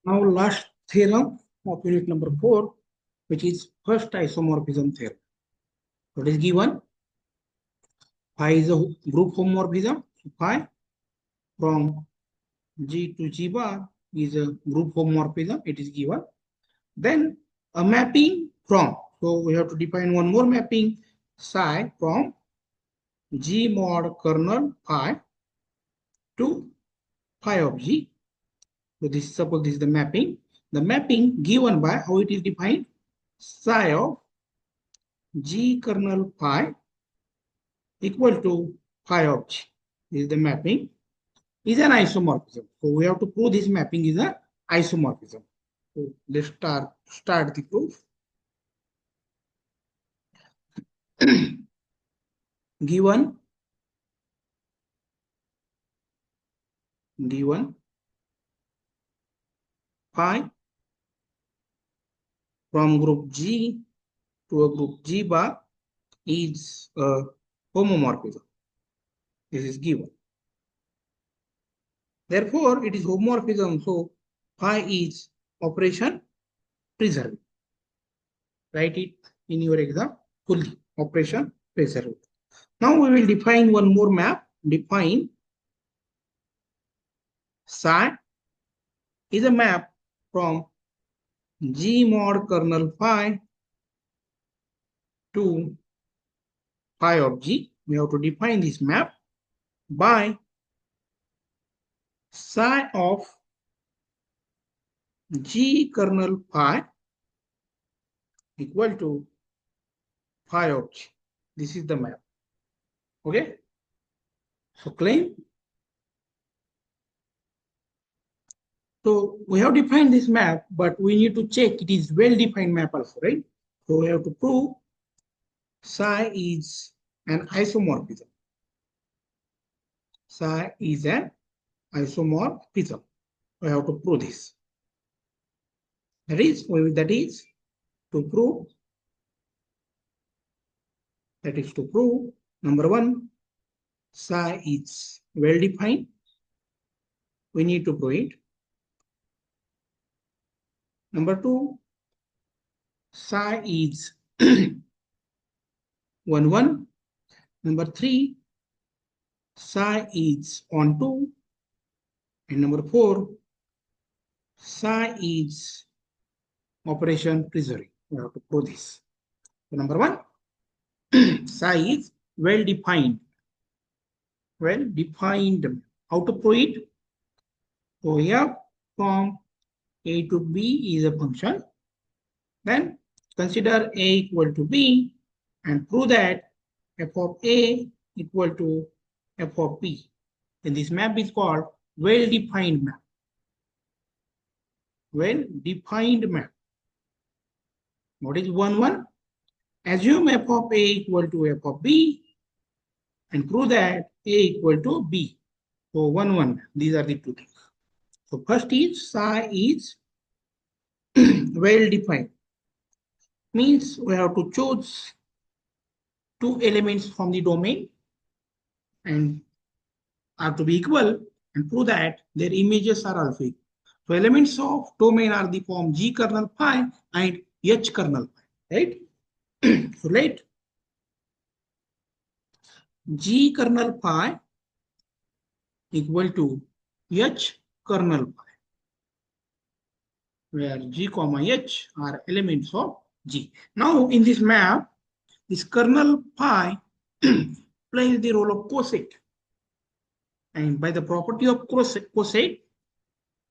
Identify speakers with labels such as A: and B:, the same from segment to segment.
A: Now last theorem of unit number 4, which is first isomorphism theorem. What is given? Phi is a group homomorphism. So phi from G to G bar is a group homomorphism. It is given. Then a mapping from. So we have to define one more mapping, psi from G mod kernel phi to phi of G. So this, suppose this is the mapping. The mapping given by how it is defined, psi of G kernel phi equal to phi of G. This is the mapping. Is an isomorphism. So we have to prove this mapping is an isomorphism. So let's start the proof. Given phi from group G to a group G bar is a homomorphism. This is given. Therefore, it is homomorphism. So phi is operation preserved. Write it in your exam fully. Operation preserved. Now we will define one more map. Define psi is a map from G mod kernel phi to phi of G. We have to define this map by psi of G kernel phi equal to phi of G. This is the map. Okay. So claim. So we have defined this map, but we need to check it is well-defined map also, right? So we have to prove psi is an isomorphism. Psi is an isomorphism. We have to prove this. That is to prove. That is to prove number one, psi is well-defined. We need to prove it. Number two, psi is 1, 1. Number three, psi is on 2. And number 4, psi is operation preserving. We have to prove this. So number 1, psi is well-defined. Well-defined. How to prove it? So here from A to B is a function. Then consider A equal to B and prove that f of A equal to f of B. And this map is called well-defined map. Well-defined map. What is 1, 1? Assume f of A equal to f of B and prove that A equal to B. So 1, 1. These are the two things. So first is psi is well-defined. Means we have to choose two elements from the domain and are to be equal and prove that their images are also equal. So elements of domain are the form G kernel phi and H kernel phi, right? So let G kernel phi equal to H kernel phi, where G comma H are elements of G. Now in this map, this kernel phi plays the role of coset. And by the property of coset, AH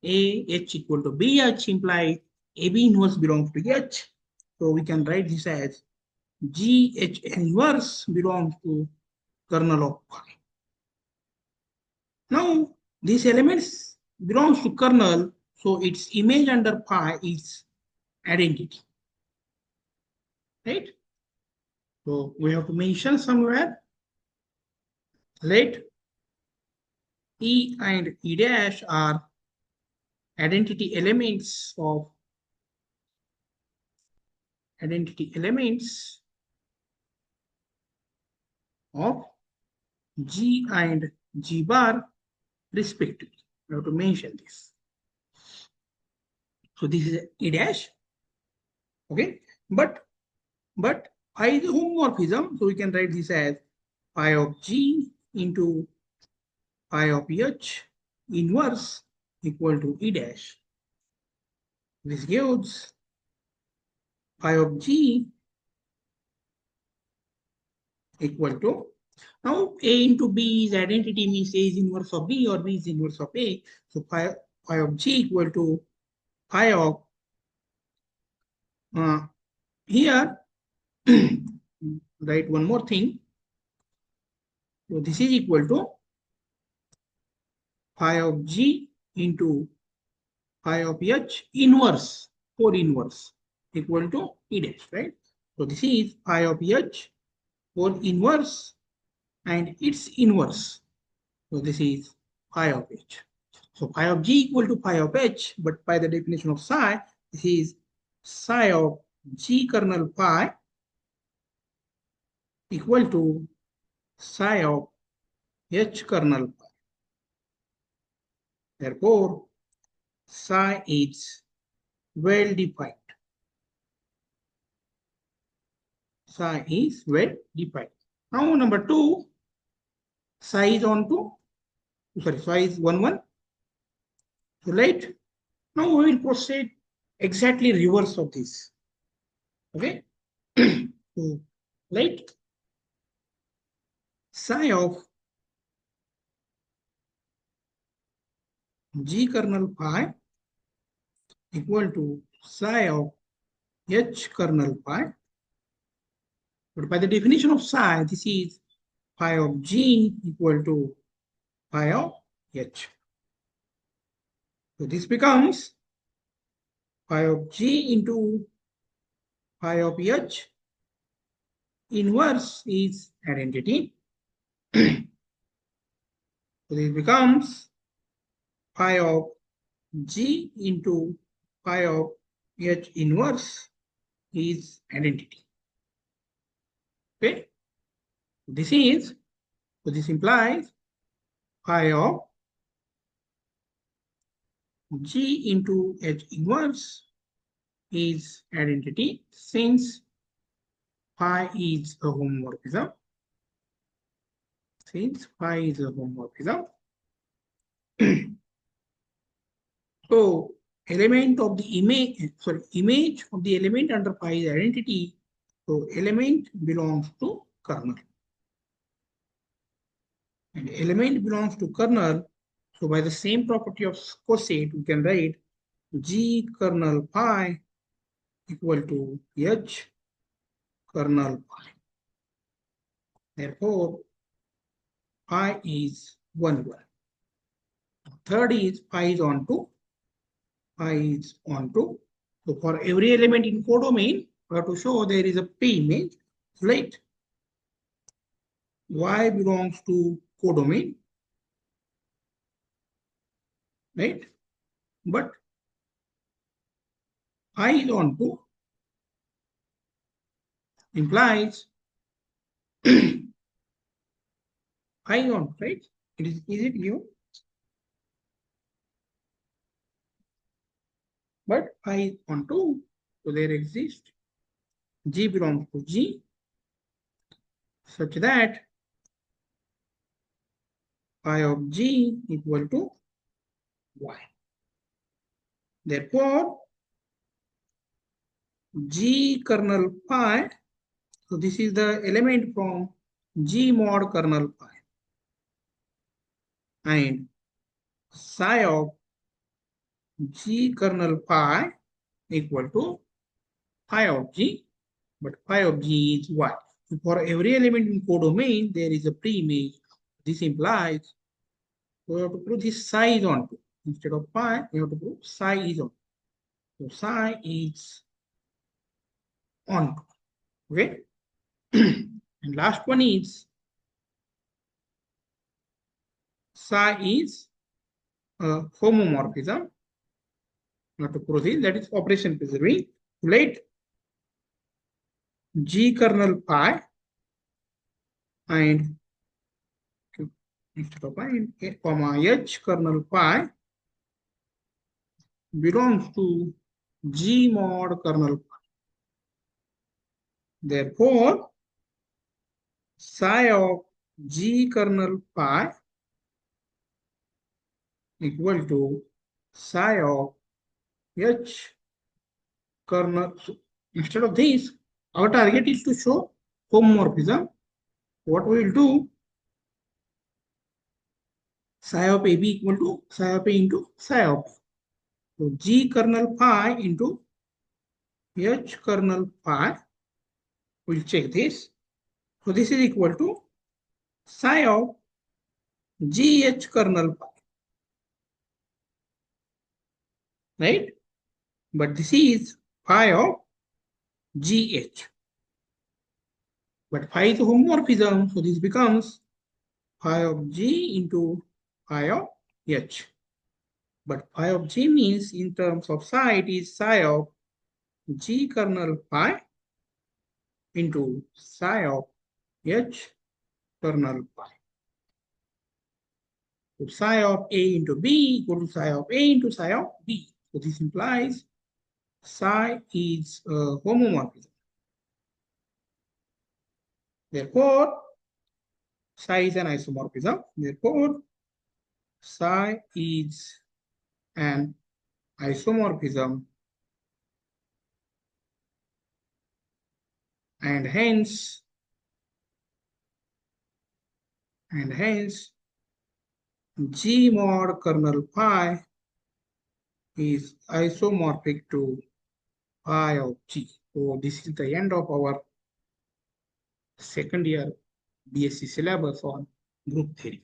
A: equal to BH implies AB inverse belongs to H. So we can write this as GH inverse belongs to kernel of phi. Now these elements belongs to kernel, so its image under phi is identity. Right? So we have to mention somewhere. Let E and E dash are identity elements of G and G bar respectively. We have to mention this. So this is E dash. Okay, but phi is a homomorphism, so we can write this as phi of G into phi of H inverse equal to E dash. This gives phi of G equal to, now A into B is identity, means A is inverse of B or B is inverse of A. So phi of G equal to phi of, here write one more thing. So this is equal to phi of G into phi of H inverse, 4 inverse equal to E dash, right? So this is phi of H 4 inverse and its inverse. So this is phi of H. So phi of G equal to phi of H, but by the definition of psi, this is psi of G kernel phi equal to psi of H kernel phi. Therefore, psi is well defined. Psi is well defined. Now number 2, psi is on to, sorry, psi is 1, 1. So right. Now we will proceed exactly reverse of this. Okay. So right. Psi of G kernel phi equal to psi of H kernel phi. But by the definition of psi, this is phi of G equal to phi of H. So this becomes phi of G into phi of H. Inverse is identity. So this becomes phi of G into phi of H inverse is identity. Okay. This is, so this implies phi of G into H inverse is identity since phi is a homomorphism. Since phi is a homomorphism. So element of the image of the element under phi is identity. So element belongs to kernel. And element belongs to kernel. So by the same property of coset, we can write G kernel phi equal to H kernel phi. Therefore, phi is 1, 1. Third is phi is onto. Phi is onto. So for every element in codomain, we have to show there is a p-image, right? Y belongs to codomain, right? But phi is onto implies phi is on, right? Is it new? But phi is onto, so there exists G belongs to G such that phi of G equal to Y. Therefore, G kernel phi, so this is the element from G mod kernel phi. And psi of G kernel phi equal to phi of G, but phi of G is Y. So for every element in codomain, there is a pre-image. This implies we have to prove this psi is onto. Instead of phi, we have to prove psi is on. So psi is onto. Okay. And last one is psi is a homomorphism. Now to proceed, that is operation preserving. Let G kernel phi and instead of phi, comma H kernel phi belongs to G mod kernel phi. Therefore, psi of G kernel phi equal to psi of H kernel. So instead of this, our target is to show homomorphism. What we will do, psi of AB equal to psi of A into psi of B. So G kernel phi into H kernel phi, we'll check this. So this is equal to psi of GH kernel phi, right? But this is phi of GH. But phi is a homomorphism, so this becomes phi of G into phi of H. But phi of G means in terms of psi, it is psi of G kernel phi into psi of H kernel phi. So psi of A into B equal to psi of A into psi of B. So this implies psi is a homomorphism. Therefore, psi is an isomorphism. Therefore, psi is an isomorphism, and hence G mod kernel phi is isomorphic to phi of G. So this is the end of our second year B.Sc syllabus on group theory.